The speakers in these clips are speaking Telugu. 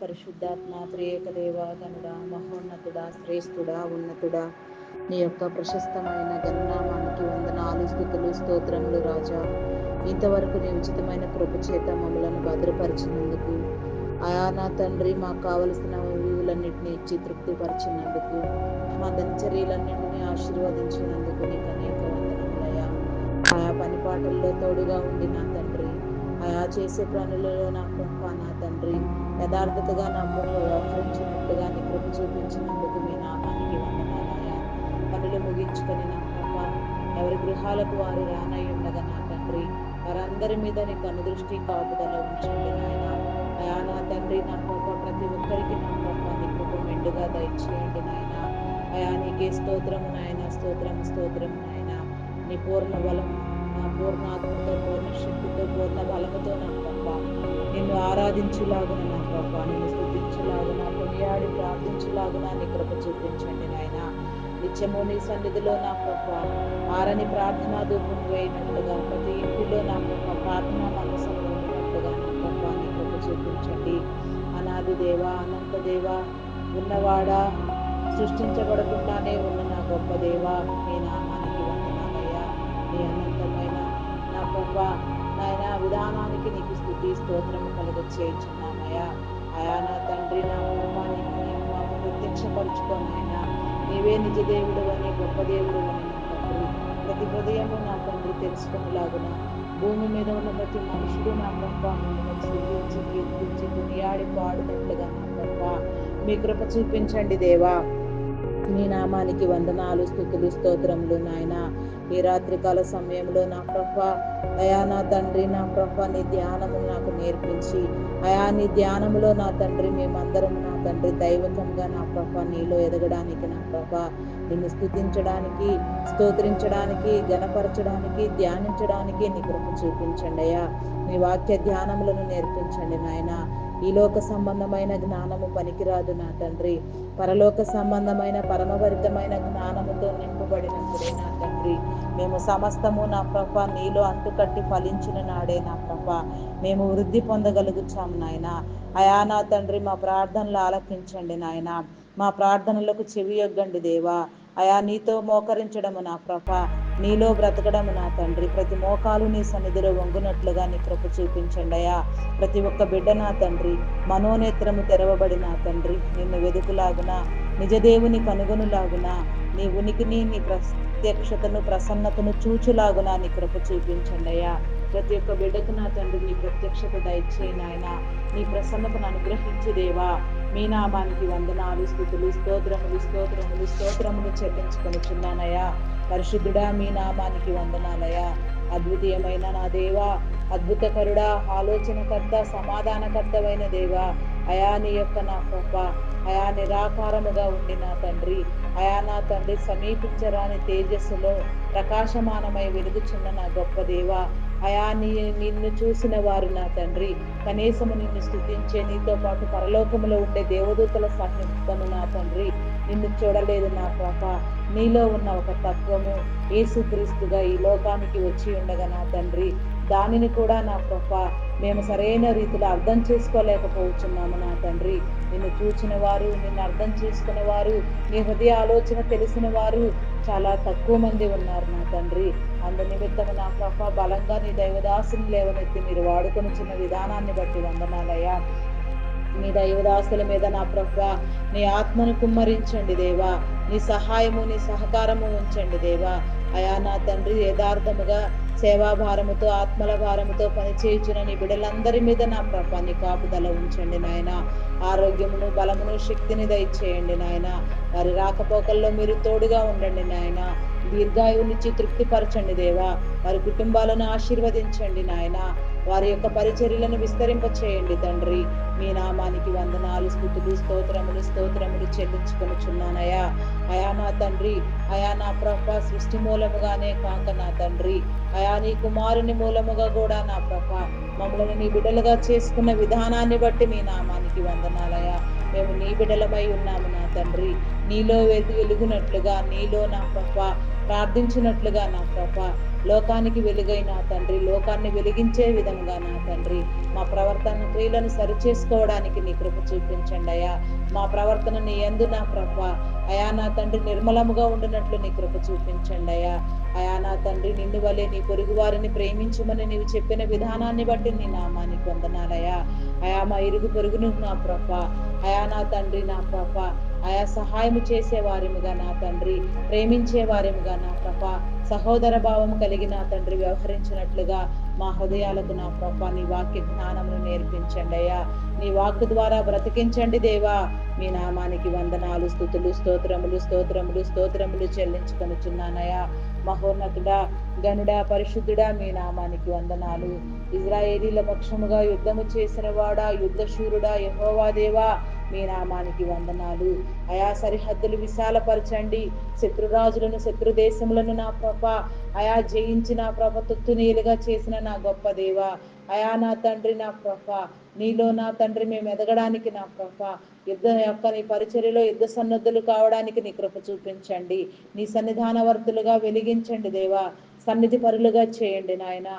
పరిశుద్ధాత్మ త్రియేక దేవ గనుడా మహోన్నతుడా శ్రేష్ఠుడా ఉన్నతుడా నీ యొక్క ప్రశస్తమైన గణనామానికి వందనాలు స్తుతులు స్తోత్రములు రాజా. ఇంతవరకు నీ ఉచితమైన కృప చేత మమ్మలను భద్రపరిచినందుకు, ఆయా నా తండ్రి మాకు కావలసిన వీవులన్నింటినీ ఇచ్చి తృప్తిపరిచినందుకు, మా దినచర్యలన్నింటినీ ఆశీర్వదించినందుకు నీకు అనేక వందనములయ్యా. ఆయా పని పాటల్లో తోడుగా ఉండి నా తండ్రి, ఆయా చేసే పనులలో నా ప్రభ నా తండ్రి యథార్థతగా నా ప్రభ వ్యవహరించినట్లుగా నీ కృప చూపించినందుకు మీ నామానికి వందనాలయ్యా. పనులు ముగించుకొని నా ప్రభ ఎవరి గృహాలకు వారు రానై ఉండగా నా తండ్రి వారందరి మీద నీ కనుదృష్టి కాపుదల ఉంచండి నాయన. అయా నా తండ్రి నా ప్రభ ప్రతి ఒక్కరికి నా ప్రభ నీ కృప మెండుగా దయచేయండి నాయన. అయా నీకే స్తోత్రము నాయన, స్తోత్రము స్తోత్రము నాయన. నీ పూర్ణ బలం, నా పూర్ణ ఆత్మతో, పూర్ణ శక్తితో, పూర్ణ బలముతో నా ప్రభ నిన్ను ఆరాధించులాగున నా ప్రభ, నిన్ను స్తుతించులాగున, కొనియాడి ప్రార్థించులాగున నీ కృప చూపించండి నాయన. నిత్యము నీ సన్నిధిలో నా ప్రభ ఆరని ప్రార్థనా ధూపం వేయినట్లుగా ప్రతి ఇంటిలో నా ప్రభ ప్రార్థనా మనసులో ఉన్నట్లుగా నా ప్రభ నీ కృప చూపించండి. అనాది దేవ, అనంత దేవ, ఉన్నవాడా, సృష్టించబడకుండానే ఉన్న నా గొప్ప దేవ, నీ నామానికి వందనాలయ్యా. నీ అనంతమైన నా ప్రభ నాయన విధానానికి నీకు స్తుతి స్తోత్రము కలుగ చేయించున్నామయ్యా. అయా నా తండ్రి నా ప్రభాన్ని ప్రత్యక్షపరుచుకోనైనా నీవే నిజ దేవుడు అని, గొప్ప దేవుడు అని నా తండ్రి ప్రతి హృదయము నా తండ్రి తెలుసుకునేలాగున భూమి మీద ఉన్న ప్రతి మనుషుడు నా ప్రభావం స్థుతించి కీర్తించి కొనియాడి పాడినట్లుగా నా ప్రభా మీ కృప చూపించండి దేవా. మీ నామానికి వందనాలు స్తుతులు స్తోత్రములు నాయన. ఈ రాత్రికాల సమయంలో నా ప్రభ అయా నా తండ్రి నా ప్రభ నీ ధ్యానము నాకు నేర్పించి, అయా నీ ధ్యానములో నా తండ్రి మేమందరం నా తండ్రి దైవకంగా నా ప్రభ నీలో ఎదగడానికి నా ప్రభ నిన్ను స్తుతించడానికి, స్తోత్రించడానికి, గణపరచడానికి, ధ్యానించడానికి నీ కృప చూపించండి అయ్యా. నీ వాక్య ధ్యానములను నేర్పించండి నాయన. ఈ లోక సంబంధమైన జ్ఞానము పనికిరాదు నా తండ్రి, పరలోక సంబంధమైన పరమభరితమైన జ్ఞానముతో నింపబడినప్పుడే నా తండ్రి మేము సమస్తము నా ప్రభ నీలో అంటుకట్టి ఫలించిన నాడే నా ప్రభ మేము వృద్ధి పొందగలుగుతాము నాయన. అయా నా తండ్రి మా ప్రార్థనలు ఆలకించండి నాయన. మా ప్రార్థనలకు చెవియొగ్గండి దేవా. అయా నీతో మోకరించడము నా ప్రభ, నీలో బ్రతకడము నా తండ్రి ప్రతి మోకాలు నీ సన్నిధిలో వంగునట్లుగా నీ కృప చూపించండి అయా. ప్రతి ఒక్క బిడ్డ నా తండ్రి మనోనేత్రము తెరవబడి నా తండ్రి నిన్ను వెదుకులాగున, నిజదేవుని కనుగొనులాగున, నీ ఉనికిని, నీ ప్రత్యక్షతను, ప్రసన్నతను చూచులాగున నీ కృప చూపించండి అయ్యా. ప్రతి ఒక్క బిడ్డకు నా తండ్రి నీ ప్రత్యక్షత దయచేయి నాయన. నీ ప్రసన్నతను అనుగ్రహించి దేవా. మీ నామానికి వందనాలు స్తుతులు స్తోత్రములు స్తోత్రములు స్తోత్రములు చెల్లించుకొనిచున్నానయ్యా. పరిశుద్ధుడా మీ నామానికి వందనాలయ్యా. అద్వితీయమైన నా దేవా, అద్భుతకరుడా, ఆలోచనకర్త, సమాధానకర్తమైన దేవా, అయా నీ యొక్క నా ప్రభ అయా నిరాకారముగా ఉండి నా తండ్రి, అయా నా తండ్రి సమీపించరాని తేజస్సులో ప్రకాశమానమై వెలుగుచున్న నా గొప్ప దేవా, అయా నిన్ను చూసిన వారు నా తండ్రి కనీసము నిన్ను స్తుతించే, నీతో పాటు పరలోకములో ఉండే దేవదూతల సహితము నా తండ్రి నిన్ను చూడలేదు నా ప్రభ. నీలో ఉన్న ఒక తత్వము యేసుక్రీస్తుగా ఈ లోకానికి వచ్చి ఉండగా నా తండ్రి దానిని కూడా నా ప్రభ మేము సరైన రీతిలో అర్థం చేసుకోలేకపోతున్నాము నా తండ్రి. నిన్ను చూచిన వారు, నిన్ను అర్థం చేసుకునే వారు, నీ హృదయ ఆలోచన తెలిసిన వారు చాలా తక్కువ మంది ఉన్నారు నా తండ్రి. అందు నిమిత్తము నా ప్రభ బలంగా నీ దైవదాసుని లేవనెత్తి మీరు వాడుకొని చిన్న విధానాన్ని బట్టి వందనాలయ్యా. నీ దైవదాసుల మీద నా ప్రభ నీ ఆత్మను కుమ్మరించండి దేవా. నీ సహాయము, నీ సహకారము ఉంచండి దేవా. అయా నా తండ్రి యథార్థముగా సేవాభారముతో, ఆత్మల భారముతో పనిచేయుచున్న నీ బిడ్డలందరి మీద నా ప్రభ నీ కాపుదల ఉంచండి నాయన. ఆరోగ్యమును, బలమును, శక్తిని దయచేయండి నాయన. వారి రాకపోకల్లో మీరు తోడుగా ఉండండి నాయన. దీర్ఘాయువునిచ్చి తృప్తిపరచండి దేవా. వారి కుటుంబాలను ఆశీర్వదించండి నాయన. వారి యొక్క పరిచర్యలను విస్తరింప చేయండి తండ్రి. మీ నామానికి వందనాలు స్తుతులు స్తోత్రములు స్తోత్రములు చెల్లించుకొనుచున్నానయ్యా. అయా నా తండ్రి, అయా నా ప్రభ సృష్టి మూలముగానే కాక నా తండ్రి అయా నీ కుమారుని మూలముగా కూడా నా ప్రభ మమ్మల్ని నీ బిడ్డలుగా చేసుకున్న విధానాన్ని బట్టి మీ నామానికి వందనాలయ్యా. మేము నీ బిడ్డలమై ఉన్నాము నా తండ్రి. నీలో వెలుగునట్లుగా, నీలో నా ప్రభ ప్రార్థించినట్లుగా నా ప్రభ లోకానికి వెలుగై నా తండ్రి, లోకాన్ని వెలిగించే విధముగా నా తండ్రి మా ప్రవర్తన క్రియలను సరిచేసుకోవడానికి నీ కృప చూపించండి అయ్యా. మా ప్రవర్తన నీ యందు నా ప్రభ అయా నా తండ్రి నిర్మలముగా ఉండినట్లు నీ కృప చూపించండి అయ్యా. అయా నా తండ్రి నిన్ను వలె నీ పొరుగు వారిని ప్రేమించమని నీవు చెప్పిన విధానాన్ని బట్టి నీ నామానికి వందనాలయ్యా. అయా మా ఇరుగు పొరుగును నా ప్రభ అయా నా తండ్రి నా ప్రభ ఆయా సహాయము చేసేవారిముగా నా తండ్రి, ప్రేమించే వారిముగా నా ప్రభ సహోదర భావం కలిగిన తండ్రి వ్యవహరించినట్లుగా మా హృదయాలకు నా ప్రభ నీ వాక్య జ్ఞానమును నేర్పించండి అయ్యా. నీ వాక్కు ద్వారా బ్రతికించండి దేవా. మీ నామానికి వందనాలు, స్తుతులు, స్తోత్రములు స్తోత్రములు స్తోత్రములు చెల్లించుకొనుచున్నానయ్యా. మహోన్నతుడా, గనుడా, పరిశుద్ధుడా, మీ నామానికి వందనాలు. ఇజ్రాయేలీల పక్షముగా యుద్ధము చేసిన వాడా, యుద్ధ శూరుడా, యెహోవా దేవా, మీ నామానికి వందనాలు. అయా సరిహద్దులు విశాలపరచండి. శత్రురాజులను, శత్రు దేశములను నా ప్రభ అయా జయించి నా ప్రభ తుత్తునీలుగా చేసిన నా గొప్ప దేవ, అయా నా తండ్రి నా ప్రభ నీలో నా తండ్రి మేము ఎదగడానికి నా ప్రభ యుద్ధ యొక్క నీ పరిచర్యలో యుద్ధ సన్నద్ధులు కావడానికి నీ కృప చూపించండి. నీ సన్నిధానవర్తులుగా వెలిగించండి దేవా. సన్నిధి పరులుగా చేయండి నాయన.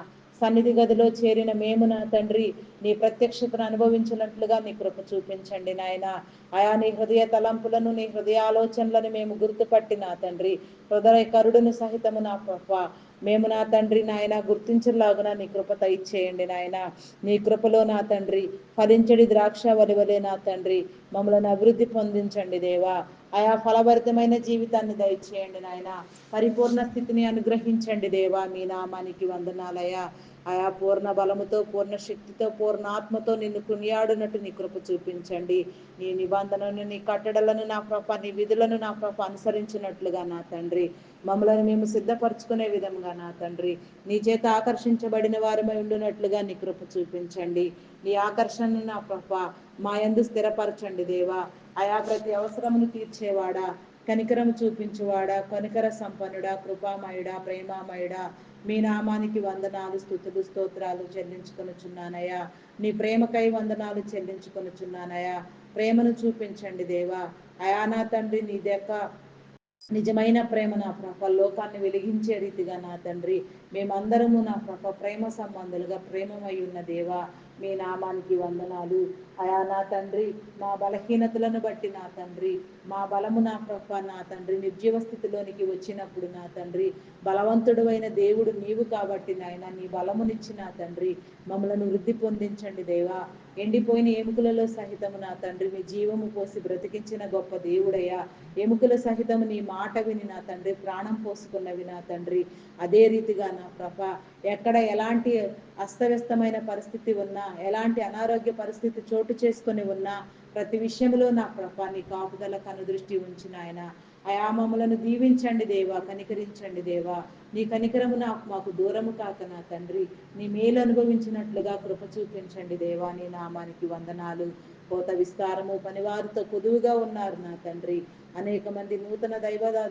సన్నిధి గదిలో చేరిన మేము నా తండ్రి నీ ప్రత్యక్షతను అనుభవించినట్లుగా నీ కృప చూపించండి నాయన. ఆయా నీ హృదయ తలంపులను, నీ హృదయ ఆలోచనలను మేము గుర్తుపట్టి నా తండ్రి హృదయ కరుడును సహితము నా ప్రభ మేము నా తండ్రి నాయన గుర్తించలాగున నీ కృప ఇచ్చేయండి నాయన. నీ కృపలో నా తండ్రి ఫలించడి ద్రాక్ష వలివలే నా తండ్రి మమ్మల్ని అభివృద్ధి పొందించండి దేవా. ఆయా ఫలభరితమైన జీవితాన్ని దయచేయండి నాయన. పరిపూర్ణ స్థితిని అనుగ్రహించండి దేవా. మీ నామానికి వందనాలయ్యా. ఆయా పూర్ణ బలముతో, పూర్ణ శక్తితో, పూర్ణ ఆత్మతో నిన్ను కొనియాడునట్టు నీ కృప చూపించండి. నీ నిబంధనను, నీ కట్టడలను నా ప్రభ, నీ విధులను నా ప్రభ అనుసరించినట్లుగా నా తండ్రి మమ్మల్ని మేము సిద్ధపరచుకునే విధంగా నా తండ్రి నీ చేత ఆకర్షించబడిన వారమై ఉండునట్లుగా నీ కృప చూపించండి. నీ ఆకర్షణను నా ప్రభ మా యందు స్థిరపరచండి దేవా. ఆయా ప్రతి అవసరమును తీర్చేవాడా, కనికరము చూపించువాడా, కనికర సంపన్నుడా, కృపామయుడా, ప్రేమామయుడా, మీ నామానికి వందనాలు, స్తుతులు, స్తోత్రాలు చెల్లించుకొనుచున్నానయ్యా. నీ ప్రేమకై వందనాలు చెల్లించుకొనుచున్నానయ్యా. ప్రేమను చూపించండి దేవా. అయా నా తండ్రి నీ దెక్క నిజమైన ప్రేమ నా ప్రభ లోకాన్ని వెలిగించే రీతిగా నా తండ్రి మేమందరము నా ప్రభ ప్రేమ సంబంధులుగా ప్రేమమై ఉన్న దేవా. మీ నామానికి వందనాలు. అయా నా తండ్రి మా బలహీనతలను బట్టి నా తండ్రి మా బలము నా ప్రభ నా తండ్రి నిర్జీవ స్థితిలోనికి వచ్చినప్పుడు నా తండ్రి బలవంతుడు అయిన దేవుడు నీవు కాబట్టి నాయన నీ బలమునిచ్చి నా తండ్రి మమ్మలను వృద్ధి పొందించండి దేవా. ఎండిపోయిన ఎముకలలో సహితము నా తండ్రి మీ జీవము పోసి బ్రతికించిన గొప్ప దేవుడయ్యా. ఎముకల సహితము నీ మాట విని నా తండ్రి ప్రాణం పోసుకున్నవి నా తండ్రి. అదే రీతిగా నా ప్రభ ఎక్కడ ఎలాంటి అస్తవ్యస్తమైన పరిస్థితి ఉన్నా, ఎలాంటి అనారోగ్య పరిస్థితి చోటు చేసుకొని ఉన్నా ప్రతి విషయంలో నా ప్రభ నీ కాపుదల కనుదృష్టి ఉంచిన ఆయన అయా మమ్మలను దీవించండి దేవా, కనికరించండి దేవా. నీ కనికరము మాకు దూరము కాక నా తండ్రి నీ మేలు అనుభవించినట్లుగా కృప చూపించండి దేవా. నీ నామానికి వందనాలు. కోత విస్తారము పనివారితో కొదువుగా ఉన్నారు నా తండ్రి. అనేక మంది నూతన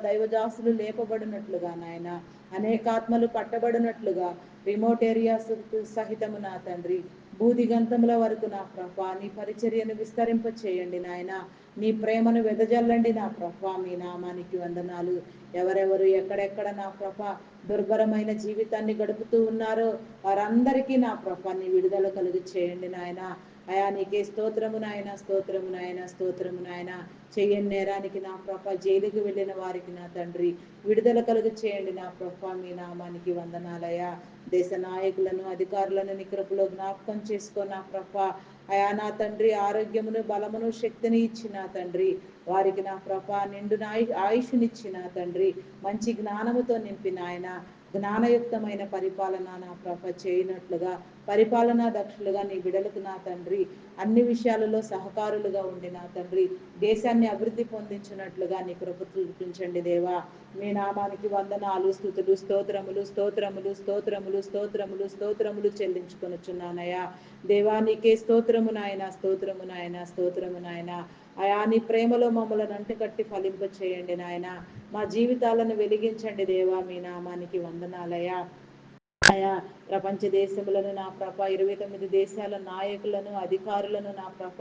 దైవజాసులు లేపబడినట్లుగా నాయన, అనేకాత్మలు పట్టబడినట్లుగా రిమోట్ ఏరియాస్ సహితము నా తండ్రి భూదిగంతముల వరకు నా ప్రభ నీ పరిచర్యను విస్తరింప చేయండి నాయన. నీ ప్రేమను వెదజల్లండి నా ప్రభ. మీ నామానికి వందనాలు. ఎవరెవరు ఎక్కడెక్కడ నా ప్రభ దుర్భరమైన జీవితాన్ని గడుపుతూ ఉన్నారో వారందరికీ నా ప్రభ నీ విడుదల కలుగు చేయండి నాయన. అయా నీకే స్తోత్రము నాయన, స్తోత్రము నాయన, స్తోత్రము నాయన. చెయ్యని నేరానికి నా ప్రభ జైలుకు వెళ్ళిన వారికి నా తండ్రి విడుదల కలుగు చేయండి నా ప్రభ. మీ నామానికి వందనాలయ్యా. దేశ నాయకులను, అధికారులను నీ కృపలో జ్ఞాపకం చేసుకో నా ప్రభ. అయా నా తండ్రి ఆరోగ్యమును, బలమును, శక్తిని ఇచ్చిన తండ్రి వారికి నా ప్రభ నిండు ఆయుష్నిచ్చిన తండ్రి మంచి జ్ఞానముతో నింపిన ఆయన జ్ఞానయుక్తమైన పరిపాలన నా ప్రభ చేయనట్లుగా పరిపాలనా దక్షులుగా నీ బిడలకు నా తండ్రి అన్ని విషయాలలో సహకారులుగా ఉండి నా తండ్రి దేశాన్ని అభివృద్ధి పొందించినట్లుగా నీ కృప చూపించండి దేవా. మీ నామానికి వందనాలు, స్తుతులు, స్తోత్రములు స్తోత్రములు స్తోత్రములు స్తోత్రములు స్తోత్రములు చెల్లించుకొనుచున్నానయ్యా. దేవా నీకే స్తోత్రము నాయన, స్తోత్రము నాయన, స్తోత్రము నాయన. అయా నీ ప్రేమలో మమ్మల్ని అంటుకట్టి ఫలింప చేయండి నాయన. మా జీవితాలను వెలిగించండి దేవా. మీ నామానికి వందనాలయ్యా. ఆయా ప్రపంచ దేశములను నా ప్రభ 29 దేశాల నాయకులను, అధికారులను నా ప్రభ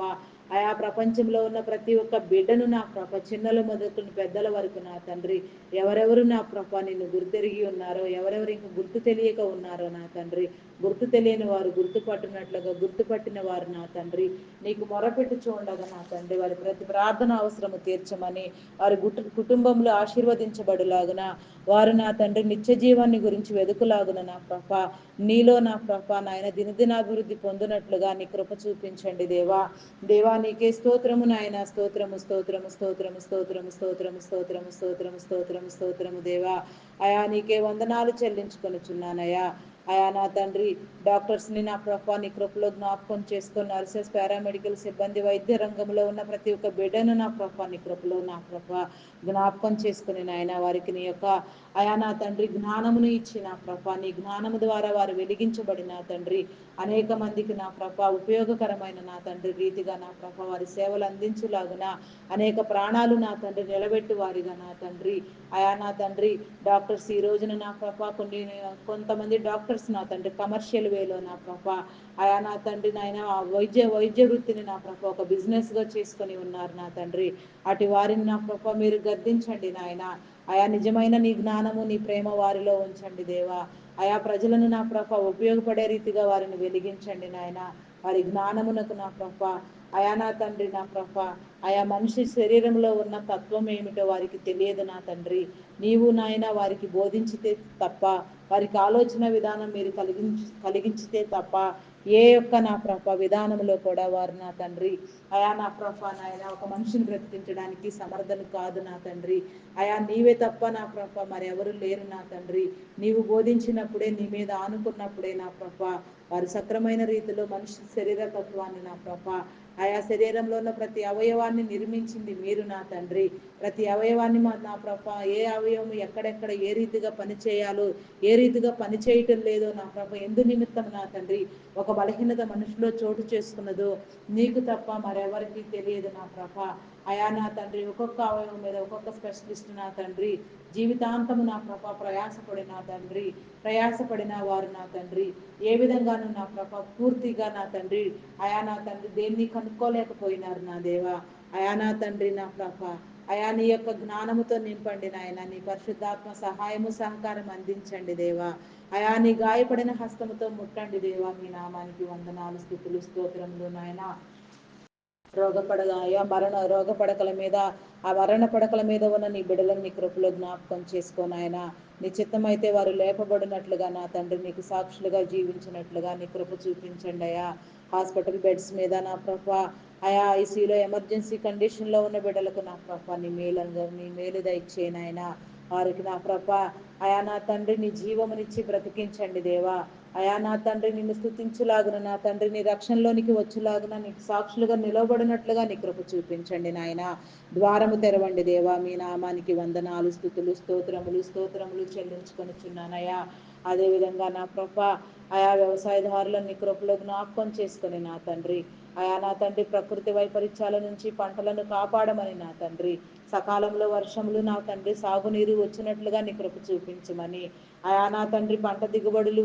ఆయా ప్రపంచంలో ఉన్న ప్రతి ఒక్క బిడ్డను నా ప్రభ, చిన్నల మొదలుకొని పెద్దల వరకు నా తండ్రి, ఎవరెవరు నా ప్రభ నిన్ను గుర్తెరిగి ఉన్నారో, ఎవరెవరు ఇంకా గుర్తు తెలియక ఉన్నారో నా తండ్రి, గుర్తు తెలియని వారు గుర్తుపట్టినట్లుగా గుర్తుపట్టిన వారు నా తండ్రి నీకు మొరపెట్టు చూడగా నా తండ్రి, వారి ప్రతి ప్రార్థన అవసరము తీర్చమని, వారి కుటుంబంలో ఆశీర్వదించబడులాగున, వారు నా తండ్రి నిత్య జీవాన్ని గురించి వెతుకులాగున నా ప్రభ, నీలో నా ప్రభ నాయన దినదినాభివృద్ధి పొందినట్లుగా నీ కృప చూపించండి దేవా. దేవా నీకే స్తోత్రము నాయన, స్తోత్రము స్తోత్రము స్తోత్రము స్తోత్రము స్తోత్రము స్తోత్రము స్తోత్రము స్తోత్రము స్తోత్రము దేవా. అయా నీకే వందనాలు చెల్లించుకొనుచున్నానయ్యా. అయా నా తండ్రి డాక్టర్స్ని నా ప్రభా నీ కృపలో జ్ఞాపకం చేసుకొని, నర్సెస్, పారామెడికల్ సిబ్బంది, వైద్య రంగంలో ఉన్న ప్రతి ఒక్క బిడ్డను నా ప్రభా నీ కృపలో నా ప్రభా జ్ఞాపకం చేసుకుని నాయన, వారికి నీ యొక్క అయా నా తండ్రి జ్ఞానమును ఇచ్చి నా ప్రభా, నీ జ్ఞానము ద్వారా వారు వెలిగించబడిన తండ్రి, అనేక మందికి నా ప్రభా ఉపయోగకరమైన నా తండ్రి రీతిగా నా ప్రభా వారి సేవలు అందించులాగున, అనేక ప్రాణాలు నా తండ్రి నిలబెట్టు వారిగా నా తండ్రి, అయా నా తండ్రి డాక్టర్స్ ఈ రోజున నా ప్రభా కొంతమంది డాక్టర్స్ నా తండ్రి కమర్షియల్ వేలో నా ప్రభా అయా నా తండ్రి నాయన వైద్య వృత్తిని నా ప్రభా ఒక బిజినెస్ గా చేసుకొని ఉన్నారు నా తండ్రి. అటు వారిని నా ప్రభా మీరు గద్దించండి నాయన. అయా నిజమైన నీ జ్ఞానము నీ ప్రేమ వారిలో ఉంచండి దేవా. ఆయా ప్రజలను నా ప్రభ ఉపయోగపడే రీతిగా వారిని వెలిగించండి నాయన. వారి జ్ఞానమునకు నా ప్రభ అయా నా తండ్రి నా ప్రభ ఆయా మనిషి శరీరంలో ఉన్న తత్వం ఏమిటో వారికి తెలియదు నా తండ్రి. నీవు నాయన వారికి బోధించితే తప్ప, వారికి ఆలోచన విధానం మీరు కలిగించితే తప్ప ఏ యొక్క నా ప్రభ విధానంలో కూడా వారు నా తండ్రి అయా నా ప్రభ నాయన ఒక మనిషిని బ్రతికించడానికి సమర్థలు కాదు నా తండ్రి. అయా నీవే తప్ప నా ప్రభ మరెవరు లేరు నా తండ్రి. నీవు బోధించినప్పుడే, నీ మీద ఆనుకున్నప్పుడే నా ప్రభ వారు సక్రమైన రీతిలో మనిషి శరీర తత్వాన్ని నా ప్రభ ఆయా శరీరంలో ఉన్న ప్రతి అవయవాన్ని నిర్మించింది మీరు నా తండ్రి. ప్రతి అవయవాన్ని నా ప్రభ ఏ అవయవం ఎక్కడెక్కడ ఏ రీతిగా పని చేయాలో, ఏ రీతిగా పని చేయటం లేదో నా ప్రభ ఎందు నిమిత్తం నా తండ్రి ఒక బలహీనత మనిషిలో చోటు చేసుకున్నదో నీకు తప్ప మరెవరికి తెలియదు నా ప్రభ. అయా నా తండ్రి ఒక్కొక్క అవయవం మీద ఒక్కొక్క స్పెషలిస్ట్ నా తండ్రి జీవితాంతము నా ప్రభ ప్రయాసపడిన వారు నా తండ్రి ఏ విధంగానూ నా ప్రభ పూర్తిగా నా తండ్రి అయా నా తండ్రి దేన్ని కనుక్కోలేకపోయినారు నా దేవా. అయా నా తండ్రి నా ప్రభ అయా నీ యొక్క జ్ఞానముతో నింపండి నాయన. నీ పరిశుద్ధాత్మ సహాయము సహకారం అందించండి దేవా. అయా నీ గాయపడిన హస్తముతో ముట్టండి దేవా. మీ నామానికి వందనాలు, స్తుతులు, స్తోత్రములు నాయన. రోగ పడకల మీద ఆ మరణ పడకల మీద ఉన్న నీ బిడ్డలను నీ కృపలో జ్ఞాపకం చేసుకోనాయన. నీ చిత్తమైతే వారు లేపబడినట్లుగా నా తండ్రి నీకు సాక్షులుగా జీవించినట్లుగా నీ కృప చూపించండి అయా. హాస్పిటల్ బెడ్స్ మీద నా ప్రభ ఆయా ఐసీయూలో ఎమర్జెన్సీ కండిషన్లో ఉన్న బిడ్డలకు నా ప్రభ నీ మేలు దయచేయనాయన. వారికి నా ప్రభ అయా నా తండ్రి నీ జీవమునిచ్చి బ్రతికించండి దేవా. అయా నా తండ్రి నిన్ను స్తుతించులాగున నా తండ్రి నీ రక్షణలోనికి వచ్చులాగున నీకు సాక్షులుగా నిలవబడినట్లుగా నీ కృప చూపించండి నాయన. ద్వారము తెరవండి దేవా. మీ నామానికి వందనాలు, స్తుతులు, స్తోత్రములు చెల్లించుకొనిచున్నానయ్యా. అదేవిధంగా నా ప్రభ ఆయా వ్యవసాయదారులను నీ కృపలో జ్ఞాపకం చేసుకుని నా తండ్రి అయా నా తండ్రి ప్రకృతి వైపరీత్యాల నుంచి పంటలను కాపాడమని నా తండ్రి, సకాలంలో వర్షములు నా తండ్రి సాగునీరు వచ్చినట్లుగా నీ కృప చూపించమని, అయా నా తండ్రి పంట దిగుబడులు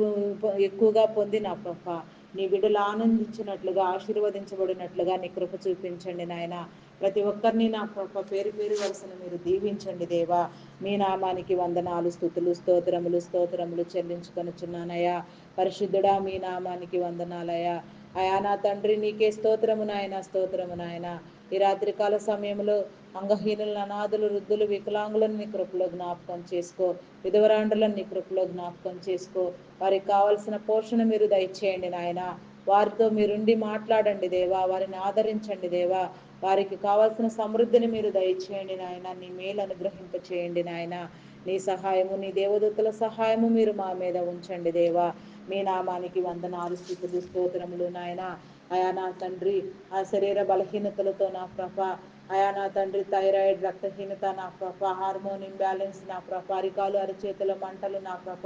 ఎక్కువగా పొంది నా ప్రభ నీ బిడ్డలు ఆనందించినట్లుగా ఆశీర్వదించబడినట్లుగా నీ కృప చూపించండి నాయన. ప్రతి ఒక్కరిని నా ప్రభ పేరు వరుసను మీరు దీవించండి దేవా. మీ నామానికి వందనాలు, స్తుతులు, స్తోత్రములు చెల్లించుకొనుచున్నానయ్యా. పరిశుద్ధుడా మీ నామానికి వందనాలయ్యా. అయా నా తండ్రి నీకే స్తోత్రము నాయన. ఈ రాత్రికాల సమయంలో అంగహీనులను, అనాథులు, వృద్ధులు, వికలాంగులను నీ కృపలో జ్ఞాపకం చేసుకో. విధవరాండ్రులను నీ కృపలో జ్ఞాపకం చేసుకో. వారికి కావలసిన పోషణ మీరు దయచేయండి నాయన. వారితో మీరుండి మాట్లాడండి దేవా. వారిని ఆదరించండి దేవా. వారికి కావాల్సిన సమృద్ధిని మీరు దయచేయండి నాయన. నీ మేలు అనుగ్రహింప చేయండి నాయన. నీ సహాయము, నీ దేవదూతల సహాయము మీరు మా మీద ఉంచండి దేవా. మీ నామానికి వందనాలు, స్తుతులు, స్తోత్రములు నాయన. అయా నా తండ్రి ఆ శరీర బలహీనతలతో నా ప్రభ అయా నా తండ్రి థైరాయిడ్, రక్తహీనత నా ప్రభ, హార్మోన్ ఇంబ్యాలెన్స్ నా ప్రభ, అరికాలు అరచేతుల మంటలు నా ప్రభ,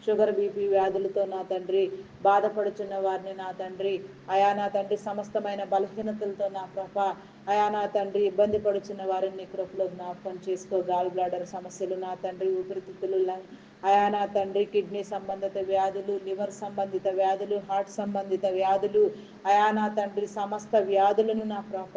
షుగర్ బీపీ వ్యాధులతో నా తండ్రి బాధపడుచున్న వారిని నా తండ్రి అయా నా తండ్రి సమస్తమైన బలహీనతలతో నా ప్రభ అయా నా తండ్రి ఇబ్బంది పడుచున్న వారిని కృపలో జ్ఞాపకం చేసుకో. గాల్ బ్లాడర్ సమస్యలు నా తండ్రి, ఊపిరితిత్తులు అయా నా తండ్రి కిడ్నీ సంబంధిత వ్యాధులు, లివర్ సంబంధిత వ్యాధులు, హార్ట్ సంబంధిత వ్యాధులు, అయా నా తండ్రి సమస్త వ్యాధులను నా ప్రభ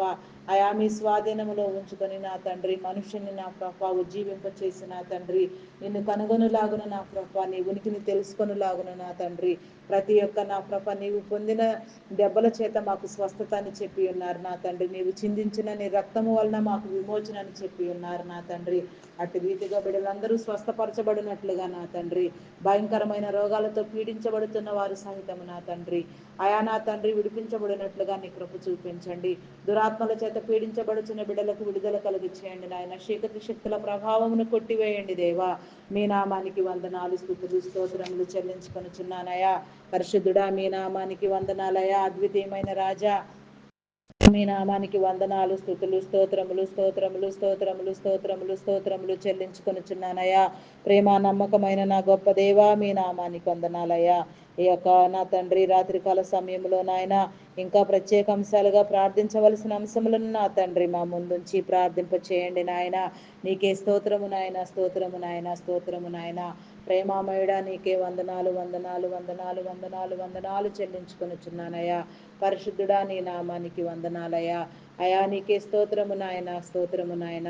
అయా మీ స్వాధీనములో ఉంచుకొని నా తండ్రి మనుషుని నా ప్రభ ఉజ్జీవింప చేసి నా తండ్రి నిన్ను కనుగొనులాగున నా ప్రభ నీ ఉనికిని తెలుసుకొనులాగున నా తండ్రి ప్రతి ఒక్క నా ప్రభ నీవు పొందిన దెబ్బల చేత మాకు స్వస్థత అని చెప్పి ఉన్నారు నా తండ్రి. నీవు చిందించిన నీ రక్తము వలన మాకు విమోచన అని చెప్పి ఉన్నారు నా తండ్రి. అటు రీతిగా బిడ్డలందరూ స్వస్థపరచబడినట్లుగా నా తండ్రి భయంకరమైన రోగాలతో పీడించబడుతున్న వారు సహితము నా తండ్రి అయా నా తండ్రి విడిపించబడినట్లుగా నీ కృప చూపించండి. దురాత్మల చేత పీడించబడుచున్న బిడ్డలకు విడుదల కలుగు చేయండి నాయన. చీకటి శక్తుల ప్రభావమును కొట్టివేయండి దేవా. మీ నామానికి వందనాలు, స్తుతులు, స్తోత్రములు చెల్లించుకొనుచున్నానయా. పరిశుద్ధుడా మీ నామానికి వందనాలయా. అద్వితీయమైన రాజా మీ నామానికి వందనాలు, స్తుతులు, స్తోత్రములు స్తోత్రములు స్తోత్రములు స్తోత్రములు స్తోత్రములు చెల్లించుకొనుచున్నానయ్యా. ప్రేమ నమ్మకమైన నా గొప్ప దేవా మీ నామానికి వందనాలయ్యా. ఈ యొక్క నా తండ్రి రాత్రికాల సమయంలో నాయన ఇంకా ప్రత్యేక అంశాలుగా ప్రార్థించవలసిన అంశములను నా తండ్రి మా ముందుంచి ప్రార్థింప చేయండి నాయన. నీకే స్తోత్రము నాయన, స్తోత్రము నాయన, స్తోత్రము నాయన. ప్రేమామయుడా నీకే వందనాలు వందనాలు వందనాలు వందనాలు వందనాలు చెల్లించుకొనుచున్నానయ్యా. పరిశుద్ధుడా నీ నామానికి వందనాలయ్యా. అయా నీకే స్తోత్రము నాయన, స్తోత్రము నాయన.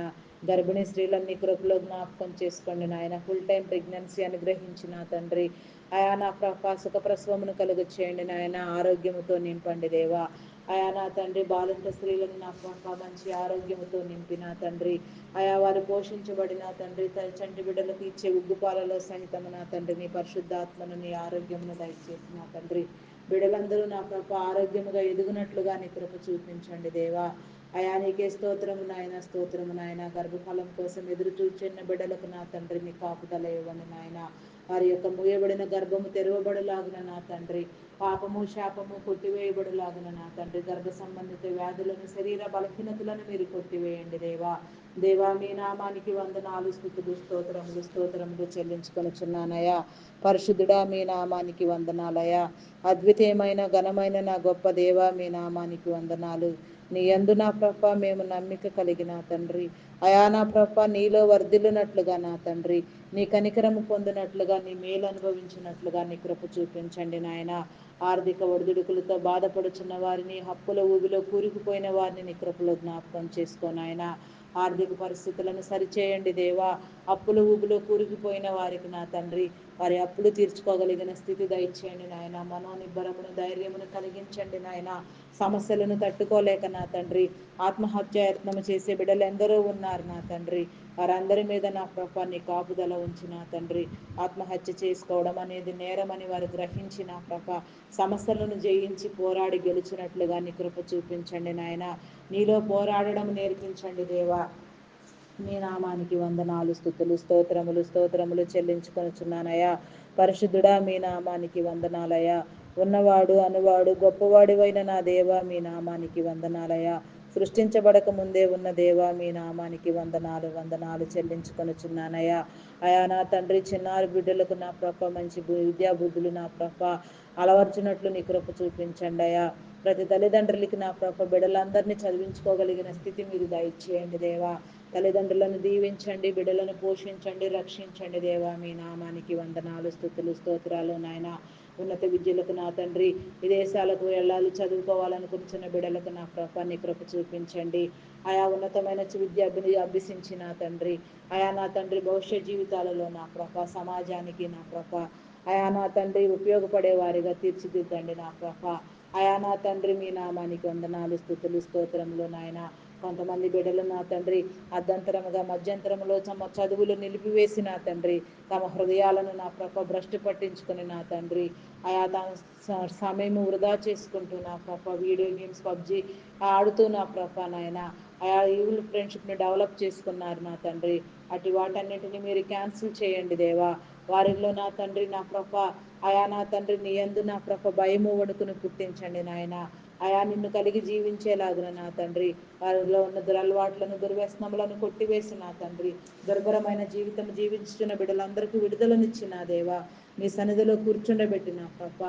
గర్భిణీ స్త్రీలను నీ కృపలో జ్ఞాపకం చేసుకోండి నాయన. ఫుల్ టైం ప్రెగ్నెన్సీ అనుగ్రహించిన తండ్రి అయా నా సుఖ ప్రసవమును కలుగ చేయండి నాయన. ఆరోగ్యముతో నింపండి దేవా. అయా నా తండ్రి బాలింత స్త్రీలను నా మంచి ఆరోగ్యముతో నింపిన తండ్రి అయా వారు పోషించబడిన తండ్రి చంటి బిడ్డలకు ఇచ్చే ఉగ్గుపాలలో సహితము నా తండ్రి నీ పరిశుద్ధాత్మను నీ ఆరోగ్యమును దయచేసిన తండ్రి బిడ్డలందరూ నా కృప ఆరోగ్యముగా ఎదుగునట్లుగా నీ కృప చూపించండి దేవా. అయా నీకే స్తోత్రము నాయన, స్తోత్రము నాయన. గర్భఫలం కోసం ఎదురు చూచున్న బిడ్డలకు నా తండ్రి మీ కాపుదల ఇవ్వండి నాయన. వారి యొక్క మూయబడిన గర్భము తెరవబడులాగున నా తండ్రి పాపము శాపము కొట్టివేయబడులాగున నా తండ్రి గర్భ సంబంధిత వ్యాధులను శరీర బలహీనతలను మీరు కొట్టివేయండి దేవా. దేవా మీ నామానికి వందనాలు, స్తుతులు, స్తోత్రములు స్తోత్రములు చెల్లించుకొనుచున్నానయ్యా. పరిశుద్ధుడా మీ నామానికి వందనాలయ్యా. అద్వితీయమైన ఘనమైన నా గొప్ప దేవా మీ నామానికి వందనాలు. నీ యందు నా ప్రభ మేము నమ్మిక కలిగిన తండ్రి అయా నా ప్రభ నీలో వర్ధిల్లునట్లుగా నా తండ్రి నీ కనికరము పొందినట్లుగా నీ మేలు అనుభవించినట్లుగా నీ కృప చూపించండి నాయన. ఆర్థిక ఒడిదుడుకులతో బాధపడుచున్న వారిని, హప్పుల ఊబిలో కూరుకుపోయిన వారిని నీ కృపలో జ్ఞాపకం చేసుకోనాయన. ఆర్థిక పరిస్థితులను సరిచేయండి దేవా. అప్పుల ఊబిలో కూరుకుపోయిన వారికి నా తండ్రి వారి అప్పులు తీర్చుకోగలిగిన స్థితి దయచేయండి నాయన. మనోనిబ్బరమును ధైర్యమును కలిగించండి నాయన. సమస్యలను తట్టుకోలేక నా తండ్రి ఆత్మహత్యాయత్నము చేసే బిడ్డలు ఎందరో ఉన్నారు నా తండ్రి. వారందరి మీద నా ప్రభ నీ కాపుదల ఉంచి నా తండ్రి ఆత్మహత్య చేసుకోవడం అనేది నేరమని వారు గ్రహించి నా ప్రభ సమస్యలను జయించి పోరాడి గెలిచినట్లుగా నీ కృప చూపించండి నాయన. నీలో పోరాడడం నేర్పించండి దేవా. మీ నామానికి వందనాలు, స్తుతులు, స్తోత్రములు స్తోత్రములు చెల్లించుకొనుచున్నానయ్యా. పరిశుద్ధుడా మీ నామానికి వందనాలయ్యా. ఉన్నవాడు అనువాడు గొప్పవాడివైన నా దేవా మీ నామానికి వందనాలయ్యా. సృష్టించబడక ముందే ఉన్న దేవా మీ నామానికి వందనాలు వందనాలు చెల్లించుకొనుచున్నానయ్యా. అయా నా తండ్రి చిన్నారి బిడ్డలకు నా ప్రభ మంచి విద్యా బుద్ధులు నా ప్రభ అలవర్చినట్లు నీ కృప చూపించండి అయ్యా. ప్రతి తల్లిదండ్రులకి నా ప్రభ బిడ్డలందరినీ చదివించుకోగలిగిన స్థితి మీరు దయచేయండి దేవా. తల్లిదండ్రులను దీవించండి, బిడ్డలను పోషించండి, రక్షించండి దేవా. మీ నామానికి వందనాలు, స్తుతులు, స్తోత్రాలు నాయన. ఉన్నత విద్యలకు నా తండ్రి విదేశాలకు వెళ్ళాలి చదువుకోవాలనుకుంటున్న బిడ్డలకు నా ప్రభ నీ కృప చూపించండి. ఆయా ఉన్నతమైన విద్య అభ్యసించి నా తండ్రి ఆయా నా తండ్రి భవిష్య జీవితాలలో నా ప్రభ సమాజానికి నా ప్రభ ఆయా నా తండ్రి ఉపయోగపడే వారిగా తీర్చిదిద్దండి నా ప్రభ. ఆయా నా తండ్రి మీ నామానికి వందనాలు, స్తుతులు, స్తోత్రములు నాయన. కొంతమంది బిడ్డలు నా తండ్రి అర్ధంతరముగా మధ్యంతరములో తమ చదువులు నిలిపివేసి నా తండ్రి తమ హృదయాలను నా ప్రభ భ్రష్టు పట్టించుకుని నా తండ్రి ఆయా తమ సమయం వృధా చేసుకుంటూ నా ప్రభ వీడియో గేమ్స్ పబ్జి ఆడుతూ నా ప్రభ నాయన ఆయా ఈవిల్ ఫ్రెండ్షిప్ని డెవలప్ చేసుకున్నారు నా తండ్రి. అటు వాటన్నిటిని మీరు క్యాన్సిల్ చేయండి దేవా. వారిలో నా తండ్రి నా ప్రభ ఆయా నా తండ్రి నీ యందు నా ప్రభ భయము వణుకును పుట్టించండి నాయన. ఆయా నిన్ను కలిగి జీవించేలాగున నా తండ్రి వారిలో ఉన్న దురలవాట్లను దుర్వ్యసనములను కొట్టివేసి నా తండ్రి దుర్భరమైన జీవితం జీవించుతున్న బిడ్డలందరికీ విడుదలనిచ్చిన దేవా. మీ సన్నిధిలో కూర్చుండబెట్టిన ప్రభ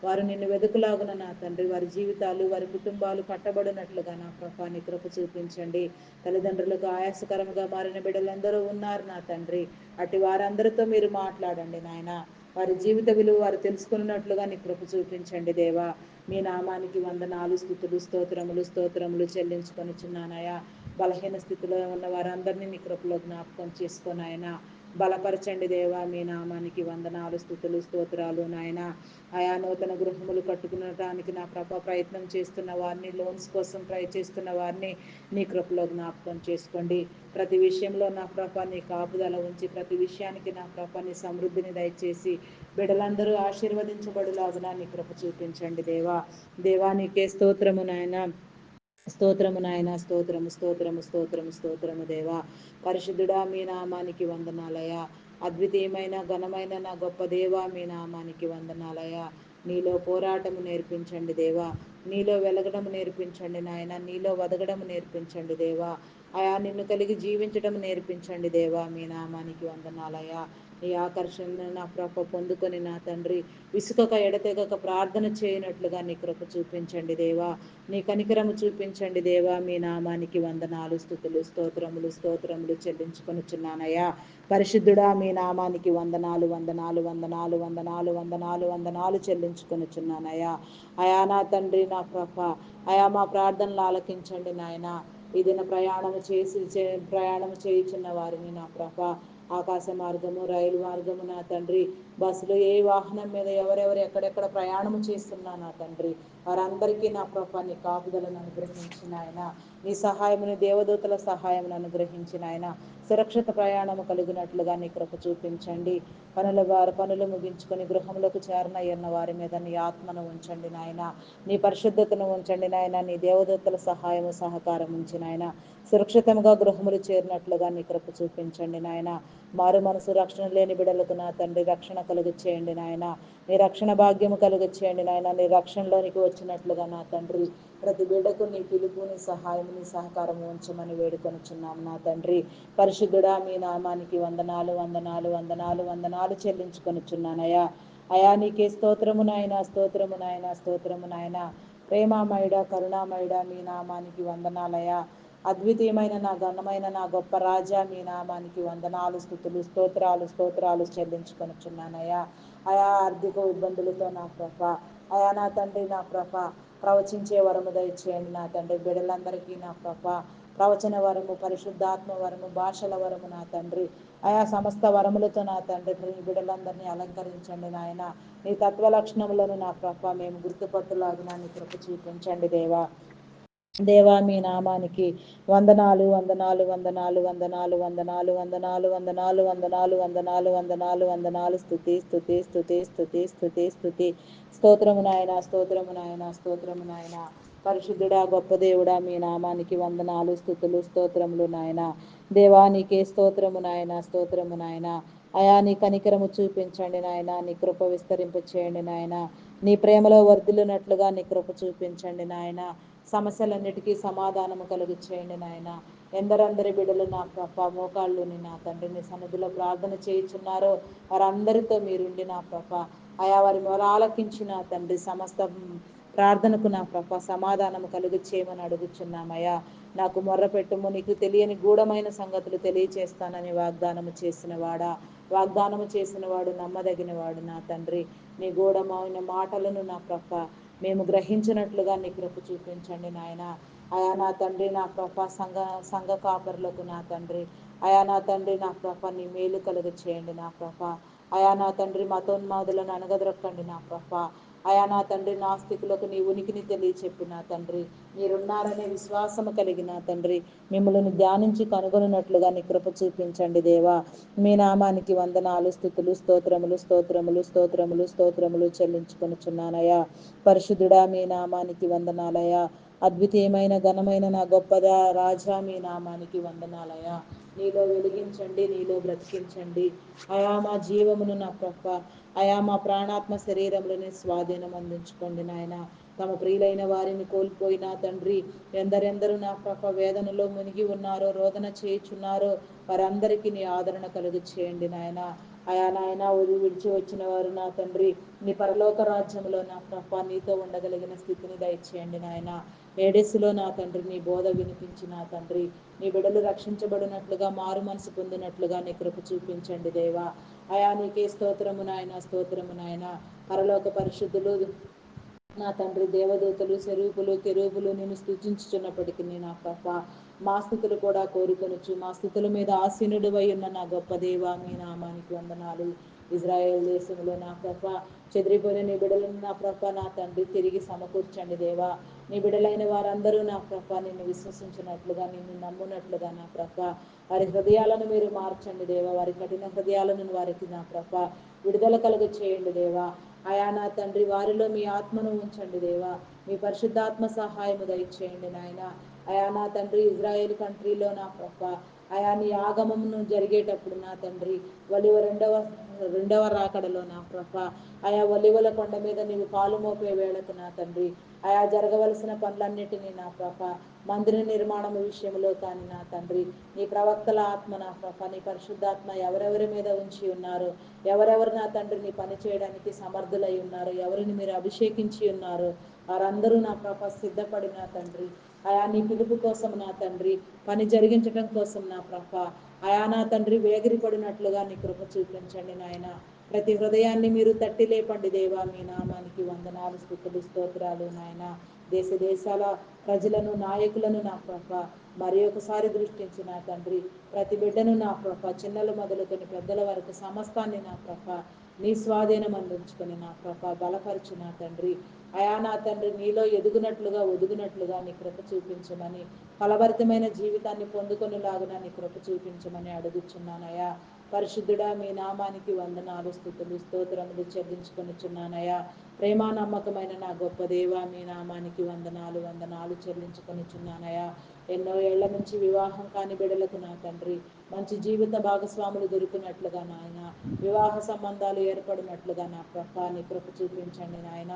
వారు నిన్ను వెతుకులాగున నా తండ్రి వారి జీవితాలు వారి కుటుంబాలు కట్టబడినట్లుగా నా ప్రభా నీ కృప చూపించండి. తల్లిదండ్రులకు ఆయాసకరంగా మారిన బిడ్డలందరూ ఉన్నారు నా తండ్రి. అటు వారందరితో మీరు మాట్లాడండి నాయన. వారి జీవిత విలువ వారు తెలుసుకున్నట్లుగా నీ కృప చూపించండి దేవా. మీ నామానికి వందనాలు, స్తుతులు, స్తోత్రములు స్తోత్రములు చెల్లించుకొనిచున్నానయ్యా. బలహీన స్థితిలో ఉన్న వారందరినీ నీ కృపలో జ్ఞాపకం చేసుకొని ఆయన బలపరచండి దేవా. మీ నామానికి వందనాలు, స్తుతులు, స్తోత్రాలు నాయన. ఆయా నూతన గృహములు కట్టుకునడానికి నా ప్రభ ప్రయత్నం చేస్తున్న వారిని, లోన్స్ కోసం ట్రై చేస్తున్న వారిని నీ కృపలో జ్ఞాపకం చేసుకోండి. ప్రతి విషయంలో నా ప్రభ నీ కాపుదల ఉంచి ప్రతి విషయానికి నా ప్రభ నీ సమృద్ధిని దయచేసి బిడ్డలందరూ ఆశీర్వదించబడులాగునా నీ కృప చూపించండి దేవా. దేవా నీకే స్తోత్రము నాయన. స్తోత్రము నాయన. స్తోత్రము స్తోత్రము స్తోత్రము స్తోత్రము దేవా. పరిశుద్ధుడా మీ నామానికి వందనాలయ. అద్వితీయమైన ఘనమైన నా గొప్ప దేవా మీ నామానికి వందనాలయ. నీలో పోరాటము నేర్పించండి దేవా. నీలో వెలగడం నేర్పించండి నాయన. నీలో వదగడం నేర్పించండి దేవా. అయా నిన్ను కలిగి జీవించడం నేర్పించండి దేవా. మీ నామానికి వందనాలయ. నీ ఆకర్షణను నా ప్రభ పొందుకొని నా తండ్రి విసుకక ఎడతెగక ప్రార్థన చేయనట్లుగా నీ కృప చూపించండి దేవా. నీ కనికరము చూపించండి దేవా. మీ నామానికి వందనాలు, స్తుతులు, స్తోత్రములు స్తోత్రములు చెల్లించుకొనుచున్నానయ్యా. పరిశుద్ధుడా మీ నామానికి వందనాలు వందనాలు వందనాలు వందనాలు వందనాలు వందనాలు చెల్లించుకొనుచున్నానయ్యా. అయా నా తండ్రి నా ప్రభ అయా మా ప్రార్థనలు ఆలకించండి నాయన. ఈ దిన ప్రయాణము చేయుచున్న వారిని నా ప్రభ ఆకాశ మార్గము, రైలు మార్గము నా తండ్రి, బస్సులు ఏ వాహనం మీద ఎవరెవరు ఎక్కడెక్కడ ప్రయాణము చేస్తున్నా నా తండ్రి వారందరికీ నా ప్రభ నీ కాపుదలను అనుగ్రహించిన ఆయన, నీ సహాయముని దేవదూతల సహాయమును అనుగ్రహించిన ఆయన సురక్షిత ప్రయాణము కలిగినట్లుగా నీ కృప చూపించండి. పనులు ముగించుకొని గృహములకు చేరనయ్యన్న వారి మీద నీ ఆత్మను ఉంచండి నాయన. నీ పరిశుద్ధతను ఉంచండి నాయన. నీ దేవదూతల సహాయము సహకారం ఉంచి నాయన సురక్షితంగా గృహములు చేరినట్లుగా నీ కృప చూపించండి నాయన. మారు మనసు రక్షణ లేని బిడలకు నా తండ్రి రక్షణ కలుగు చేయండి నాయన. నీ రక్షణ భాగ్యము కలుగు చేయండి నాయన. నీ రక్షణలోనికి వచ్చినట్లుగా నా తండ్రి ప్రతి బిడ్డకు నీ పిలుపు, నీ సహాయం, నీ సహకారం ఉంచమని వేడుకొనుచున్నాము నా తండ్రి. పరిశుద్ధుడా మీ నామానికి వందనాలు వందనాలు వందనాలు వందనాలు చెల్లించుకొనుచున్నానయ్యా. అయా నీకే స్తోత్రము నాయన. స్తోత్రము నాయన. స్తోత్రము నాయన. ప్రేమామయుడ కరుణామయుడ మీ నామానికి వందనాలయ్యా. అద్వితీయమైన నా ఘనమైన నా గొప్ప రాజా మీ నామానికి వందనాలు, స్తుతులు, స్తోత్రాలు స్తోత్రాలు చెల్లించుకొనుచున్నానయ్యా. ఆయా ఆర్థిక ఇబ్బందులతో నా ప్రభ అయా నా తండ్రి నా ప్రభ ప్రవచించే వరము దయచేయండి నా తండ్రి. బిడ్డలందరికీ నా ప్రభ ప్రవచన వరము, పరిశుద్ధాత్మ వరము, భాషల వరము నా తండ్రి ఆయా సమస్త వరములతో నా తండ్రి బిడ్డలందరినీ అలంకరించండి నాయన. నీ తత్వ లక్షణములను నా ప్రభ మేము గుర్తుపట్టులాగిన నీ కృప చూపించండి దేవా. దేవా మీ నామానికి వందనాలు వందనాలు వందనాలు వందనాలు వందనాలు వందనాలు వందనాలు వందనాలు వందనాలు వందనాలు వందనాలు స్తుతి స్తుతి స్తుతి స్తుతి స్తుతి స్తుతి. స్తోత్రము నాయన. స్తోత్రము నాయన. స్తోత్రము నాయన. పరిశుద్ధుడా గొప్ప దేవుడా మీ నామానికి వందనాలు, స్తుతులు, స్తోత్రములు నాయన. దేవా నీకే స్తోత్రము నాయన. స్తోత్రము నాయన. అయా నీ కనికరము చూపించండి నాయన. నీ కృప విస్తరింప చేయండి నాయన. నీ ప్రేమలో వర్ధిల్లునట్లుగా నీ కృప చూపించండి నాయన. సమస్యలన్నిటికీ సమాధానము కలుగు చేయండి నాయన. ఎందరందరి బిడ్డలు నా ప్రభ మోకాళ్ళుని నా తండ్రి నీ సన్నిధిలో ప్రార్థన చేయుచున్నారో వారందరితో మీరుండి నా ప్రభ అయా వారి మొర ఆలకించి నా తండ్రి సమస్త ప్రార్థనకు నా ప్రభ సమాధానము కలుగు చేయమని అడుగుచున్నామయ్యా. నాకు మొర్ర పెట్టుము, నీకు తెలియని గూఢమైన సంగతులు తెలియచేస్తానని వాగ్దానము చేసిన వాడా, వాగ్దానము చేసిన వాడు నమ్మదగిన వాడు నా తండ్రి. నీ గూఢమైన మాటలను నా ప్రభ మేము గ్రహించినట్లుగా నీ కృప చూపించండి నాయన. అయా నా తండ్రి నా ప్రభ సంఘ కాపరులకు నా తండ్రి అయా నా తండ్రి నా ప్రభ నీ మేలు కలుగ చేయండి నా ప్రభ. అయా నా తండ్రి మతోన్మాదులను అనగదొక్కండి నా ప్రభ. అయా నా తండ్రి నాస్తికులకు నీ ఉనికిని తెలియచెప్పి నా తండ్రి మీరున్నారనే విశ్వాసము కలిగిన తండ్రి మిమ్మల్ని ధ్యానించి కనుగొనున్నట్లుగా నీ కృప చూపించండి దేవా. మీ నామానికి వందనాలు, స్తుతులు, స్తోత్రములు స్తోత్రములు స్తోత్రములు స్తోత్రములు చెల్లించుకొనుచున్నానయ్యా. పరిశుద్ధుడా మీ నామానికి వందనాలయ్యా. అద్వితీయమైన ఘనమైన నా గొప్పదా రాజా మీ నామానికి వందనాలయ్యా. నీలో వెలిగించండి, నీలో బ్రతికించండి. అయా మా జీవమును నా ప్రభ అయా మా ప్రాణాత్మ శరీరములని స్వాధీనం అందించుకోండి నాయన. తమ ప్రియులైన వారిని కోల్పోయిన తండ్రి ఎందరెందరూ నా ప్రభ వేదనలో మునిగి ఉన్నారో, రోదన చేయుచున్నారో వారందరికీ నీ ఆదరణ కలుగు చేయండి నాయన. అయా నాయన విడిచి వచ్చిన వారు నా తండ్రి నీ పరలోక రాజ్యంలో నా ప్రభ నీతో ఉండగలిగిన స్థితిని దయచేయండి నాయన. ఏడెస్సులో నా తండ్రి నీ బోధ వినిపించి నా తండ్రి నీ బిడ్డలు రక్షించబడినట్లుగా మారు మనసు పొందినట్లుగా నీ కృప చూపించండి దేవా. అయా నీకే స్తోత్రము నాయన, స్తోత్రము నాయన. పరలోక పరిశుద్ధులు నా తండ్రి దేవదూతలు శరూపులు కెరూపులు నేను స్తుతించుచున్నప్పటికీ నా ప్రభ మా స్థుతులు కూడా కోరుకొనొచ్చు. మా స్థుతుల మీద ఆసీనుడు ఉన్న నా గొప్ప దేవ మీ నామానికి వందనాలు. ఇజ్రాయేల్ దేశంలో నా ప్రభ చెదిరిపోయిన నీ బిడ్డలను నా ప్రభ నా తండ్రి తిరిగి సమకూర్చండి దేవా. నీ బిడ్డలైన వారందరూ నా ప్రభ నిన్ను విశ్వసించినట్లుగా నిన్ను నమ్మునట్లుగా నా ప్రభ వారి హృదయాలను మీరు మార్చండి దేవా. వారి కఠిన హృదయాలను వారికి నా ప్రభ విడుదల కలుగ చేయండి దేవా. అయా నా తండ్రి వారిలో మీ ఆత్మను ఉంచండి దేవా. మీ పరిశుద్ధాత్మ సహాయము దయచేయండి నాయన. అయా నా తండ్రి ఇజ్రాయేల్ కంట్రీలో నా ప్రభ అయా నీ ఆగమమును జరిగేటప్పుడు నా తండ్రి రెండవ రాకడలో నా ప్రభ ఆయా ఒలివల కొండ మీద నీవు కాలు మోపే వేళకు నా తండ్రి ఆయా జరగవలసిన పనులన్నిటినీ నా ప్రభ మందిర నిర్మాణం విషయంలో కానీ నా తండ్రి నీ ప్రవక్తల ఆత్మ నా ప్రభ నీ పరిశుద్ధాత్మ ఎవరెవరి మీద ఉంచి ఉన్నారు, ఎవరెవరు నా తండ్రి నీ పని చేయడానికి సమర్థులై ఉన్నారు, ఎవరిని మీరు అభిషేకించి ఉన్నారు వారందరూ నా ప్రభ సిద్ధపడి నా తండ్రి ఆయా నీ పిలుపు కోసం నా తండ్రి పని జరిగించడం కోసం నా ప్రభ ఆయా నా తండ్రి వేగిరి పడినట్లుగా నీ కృప చూపించండి నాయన. ప్రతి హృదయాన్ని మీరు తట్టి లేపండి దేవా. మీ నామానికి వందనాలు, స్తుతులు, స్తోత్రాలు నాయన. దేశ దేశాల ప్రజలను నాయకులను నా ప్రభ మరి ఒకసారి దృష్టించి నా తండ్రి ప్రతి బిడ్డను నా ప్రభ చిన్నలు మొదలుకొని పెద్దల వరకు సమస్తాన్ని నా ప్రభ నీ స్వాధీనం అందించుకొని నా ప్రభ బలపరిచి నా తండ్రి అయా నా తండ్రి నీలో ఎదుగునట్లుగా ఒదుగునట్లుగా నీ కృప చూపించమని ఫలభరితమైన జీవితాన్ని పొందుకొనిలాగున నీ కృప చూపించమని అడుగుచున్నానయ్యా. పరిశుద్ధుడా మీ నామానికి వందనాలు, స్తుతులు, స్తోత్రములు చెల్లించుకొనిచున్నానయ్యా. ప్రేమ నమ్మకమైన నా గొప్ప దేవ మీ నామానికి వందనాలు వందనాలు చెల్లించుకొనిచున్నానయ్యా. ఎన్నో ఏళ్ల నుంచి వివాహం కాని బిడలకు నా తండ్రి మంచి జీవిత భాగస్వాములు దొరికినట్లుగా నాయన, వివాహ సంబంధాలు ఏర్పడినట్లుగా నా ప్రభ నీ కృప చూపించండి నాయన.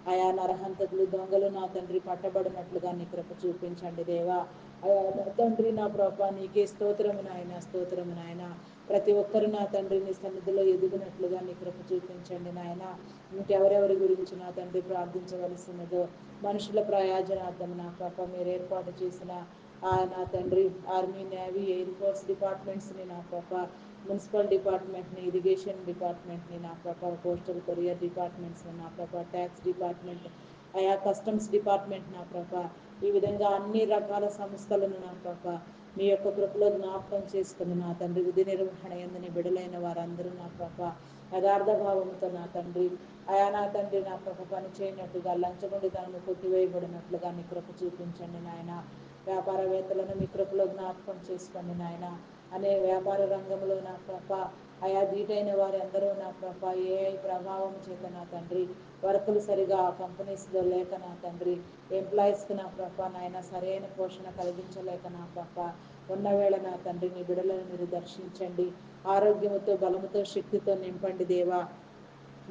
ఆయా నరహంతకులు దొంగలు నా తండ్రి పట్టబడినట్లుగా నీ కృప చూపించండి దేవా. అయా నా తండ్రి నా ప్రభ నీకే స్తోత్రము నాయన, స్తోత్రము నాయన. ప్రతి ఒక్కరు నా తండ్రి నీ సన్నిధిలో ఎదుగునట్లుగా నీ కృప చూపించండి నాయన. ఇంకెవరెవరి గురించి నా తండ్రి ప్రార్థించవలసినదో మనుషుల ప్రయోజనార్థం నా ప్రభ మీరు ఏర్పాటు చేసిన నా తండ్రి ఆర్మీ, నేవీ, ఎయిర్ ఫోర్స్ డిపార్ట్మెంట్స్ని నా ప్రభ మున్సిపల్ డిపార్ట్మెంట్ని, ఇరిగేషన్ డిపార్ట్మెంట్ని నా ప్రభ పోస్టల్ కొరియర్ డిపార్ట్మెంట్స్ని నా ప్రభ ట్యాక్స్ డిపార్ట్మెంట్, ఆయా కస్టమ్స్ డిపార్ట్మెంట్ నా ప్రభ ఈ విధంగా అన్ని రకాల సంస్థలను నా ప్రభ మీ యొక్క కృపలో జ్ఞాపకం చేసుకుని నా తండ్రి విధి నిర్వహణ ఎందని బిడలైన వారందరూ నా ప్రభ యథార్థ భావంతో నా తండ్రి ఆయా నా తండ్రి నా ప్రభ పని చేయనట్టుగా లంచగొండితనము కొట్టివేయబడినట్లుగా నీ కృప చూపించండి నాయన. వ్యాపారవేత్తలను మీ కృపలో జ్ఞాపకం చేసుకోండి నాయన. అనే వ్యాపార రంగంలో నా ప్రభ ఆయా దీటైన వారు ఎందరో నా ప్రభ ఏఐ ప్రభావం చేత నా తండ్రి వర్కులు సరిగా కంపెనీస్లో లేక నా తండ్రి ఎంప్లాయీస్కి నా ప్రభ నాయన సరైన పోషణ కలిగించలేక నా ప్రభ ఉన్న వేళ నా తండ్రి నీ బిడలను మీరు దర్శించండి. ఆరోగ్యముతో బలముతో శక్తితో నింపండి దేవా.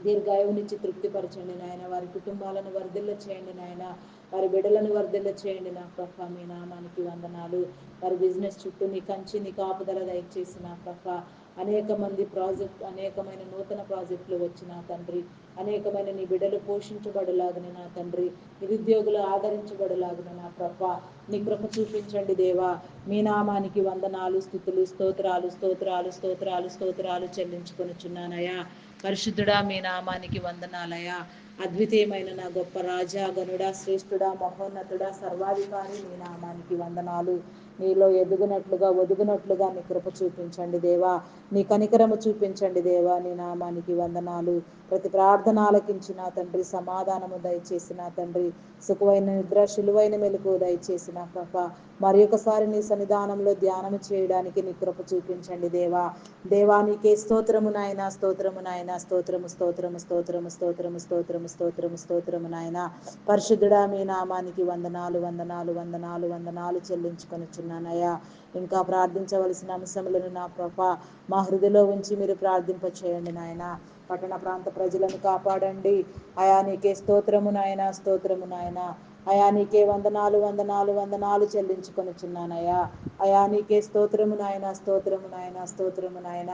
దీర్ఘాయువునిచ్చి తృప్తిపరచండి నాయన. వారి కుటుంబాలను వర్ధిల్ల చేయండి నాయన. వారి బిడ్డలను వర్ధిల్ల చేయండి నా ప్రభ మీ నామానికి వందనాలు. వారి బిజినెస్ చుట్టూ నీ కంచి నీ కాపుదల దయచేసి నా ప్రభ అనేకమైన నూతన ప్రాజెక్టులు వచ్చిన తండ్రి అనేకమైన నీ బిడ్డలు పోషించబడులాగిన నా తండ్రి నిరుద్యోగులు ఆదరించబడులాగిన నా ప్రభ నీ కృప చూపించండి దేవా. మీ నామానికి వందనాలు, స్తుతులు, స్తోత్రాలు స్తోత్రాలు స్తోత్రాలు స్తోత్రాలు చెల్లించుకొనిచున్నానయ్యా. పరిశుద్ధుడా మీ నామానికి వందనాలయ్యా. అద్వితీయమైన నా గొప్ప రాజా, గనుడా, శ్రేష్ఠుడా, మహోన్నతుడా, సర్వాధికారి మీ నామానికి వందనాలు. నీలో ఎదుగునట్లుగా ఒదుగునట్లుగా నీ కృప చూపించండి దేవా. నీ కనికరము చూపించండి దేవా. నీ నామానికి వందనాలు. ప్రతి ప్రార్థన ఆలకించిన తండ్రి సమాధానము దయచేసిన తండ్రి సుఖమైన నిద్ర శిలువైన మెలకు దయచేసిన ప్రభ మరి ఒకసారి నీ సన్నిధానంలో ధ్యానము చేయడానికి నీ కృప చూపించండి దేవా. దేవానికే స్తోత్రము నాయన, స్తోత్రము నాయన, స్తోత్రము స్తోత్రము స్తోత్రము స్తోత్రము స్తోత్రము స్తోత్రము స్తోత్రము నాయన. పరిశుద్ధుడా మీ నామానికి వందనాలు వందనాలు వందనాలు వందనాలు చెల్లించుకొనిచున్నానయ్యా. ఇంకా ప్రార్థించవలసిన అంశములను నా ప్రభ మా హృదయలో ఉంచి మీరు ప్రార్థింప చేయండి నాయన. పట్టణ ప్రాంత ప్రజలను కాపాడండి. అయా నీకే స్తోత్రము నాయన, స్తోత్రము నాయన. అయా నీకే వందనాలు వందనాలు వందనాలు చెల్లించుకొనిచున్నానయ్యా. అయా నీకే స్తోత్రము నాయన, స్తోత్రము నాయన, స్తోత్రము నాయన.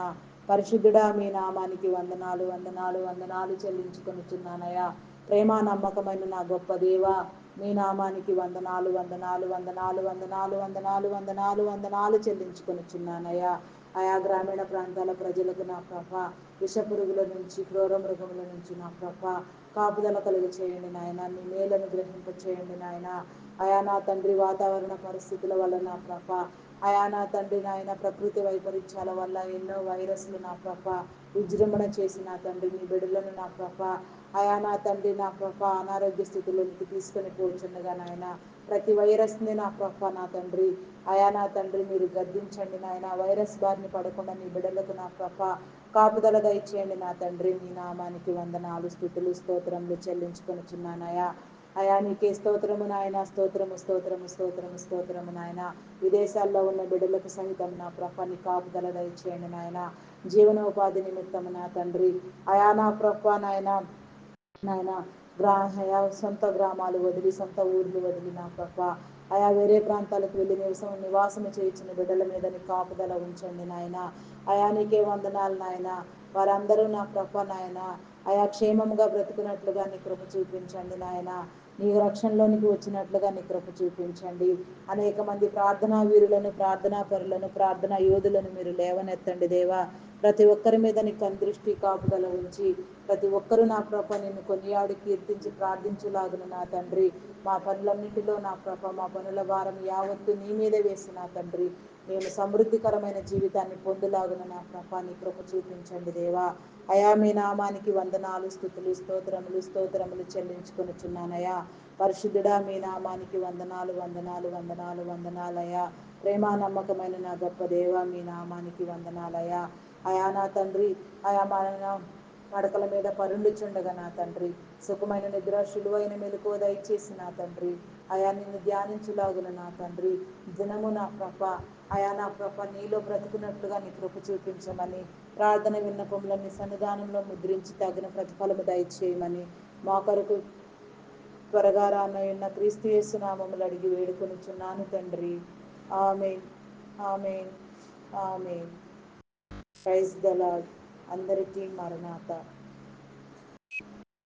పరిశుద్ధుడా మీ నామానికి వందనాలు వందనాలు వందనాలు చెల్లించుకొనుచున్నానయ్యా. ప్రేమ నమ్మకమైన నా గొప్ప దేవ, మీ నామానికి వందనాలు వందనాలు వందనాలు వందనాలు వందనాలు వందనాలు వందనాలు చెల్లించుకొనుచున్నానయ్యా. ఆయా గ్రామీణ ప్రాంతాల ప్రజలకు నా ప్రభ విష పురుగుల నుంచి, క్రూర మృగముల నుంచి నా ప్రభ కాపుదల కలుగు చేయండి నాయన. మీ మేలను గ్రహింప చేయండి నాయన. అయా నా తండ్రి, వాతావరణ పరిస్థితుల వల్ల నా ప్రభ, అయా నా తండ్రి నాయన, ప్రకృతి వైపరీత్యాల వల్ల ఎన్నో వైరస్లు నా ప్రభ విజృంభణ చేసి నా తండ్రి మీ బిడ్డలను నా ప్రభ, అయా నా తండ్రి నా ప్రభ అనారోగ్య స్థితిలోనికి తీసుకొని పోచుండగా నాయన, ప్రతి వైరస్ని నా ప్రభ నా తండ్రి, అయా నా తండ్రి మీరు గద్దించండి నాయన. వైరస్ బారిన పడకుండా మీ బిడ్డలకు నా ప్రభ కాపుదల దయచేయండి నా తండ్రి. మీ నామానికి వందనాలు స్తుతులు స్తోత్రములు చెల్లించుకొనుచున్నానయా. అయా నీకే స్తోత్రము నాయన, స్తోత్రము స్తోత్రము స్తోత్రము స్తోత్రము నాయన. విదేశాల్లో ఉన్న బిడ్డలకు సహితం నా ప్రభ నీ కాపుదల దయచేయండి నాయన. జీవనోపాధి నిమిత్తము నా తండ్రి, అయా నా ప్రభ నాయన నాయన అయా సొంత గ్రామాలు వదిలి, సొంత ఊర్లు వదిలి నా ప్రభ అయా వేరే ప్రాంతాలకు వెళ్ళి నివాసము చేయించిన బిడ్డల మీద నీ కాపుదల ఉంచండి నాయన. అయా నీకే వందనాలు నాయన. వారందరూ నా ప్రభ నాయన అయా క్షేమముగా బ్రతుకున్నట్లుగా నీ కృప చూపించండి నాయన. నీ రక్షణలోనికి వచ్చినట్లుగా నీ కృప చూపించండి. అనేక మంది ప్రార్థనా వీరులను, ప్రార్థనా పరులను, ప్రార్థనా యోధులను మీరు లేవనెత్తండి దేవా. ప్రతి ఒక్కరి మీద నీ కందృష్టి కాపుదల ఉంచి, ప్రతి ఒక్కరూ నా ప్రభ నిన్ను కొనియాడి కీర్తించి ప్రార్థించులాగున నా తండ్రి, మా పనులన్నిటిలో నా ప్రభ మా పనుల భారం యావత్తు నీ మీదే వేసి నా తండ్రి మేము సమృద్ధికరమైన జీవితాన్ని పొందులాగున నా ప్రభ నీ కృప చూపించండి దేవా. అయా మీ నామానికి వందనాలు స్తుతులు స్తోత్రములు స్తోత్రములు చెల్లించుకొనుచున్నానయా. పరిశుద్ధుడా మీ నామానికి వందనాలు వందనాలు వందనాలు వందనాలయా. ప్రేమ నమ్మకమైన నా గొప్ప దేవ మీ నామానికి వందనాలయా. అయా నా తండ్రి, అయా పడకల మీద పరుండుచుండగా నా తండ్రి సుఖమైన నిద్ర, శులువైన మెలకువ దయచేసి నా తండ్రి, అయా నిన్ను ధ్యానించులాగున నా తండ్రి దినము నా ప్రభ, అయా నా ప్రభ నీలో బ్రతుకున్నట్లుగా నీ కృప చూపించమని, ప్రార్థన విన్నపములన్నీ సన్నిధానంలో ముద్రించి తగిన ప్రతిఫలము దయచేయమని మా కొరకు త్వరగా రానయున్న క్రీస్తు యేసు నామములు అడిగి వేడుకొనుచున్నాను తండ్రి. Amen amen amen. Praise the lord. అందరికీ మరణాత.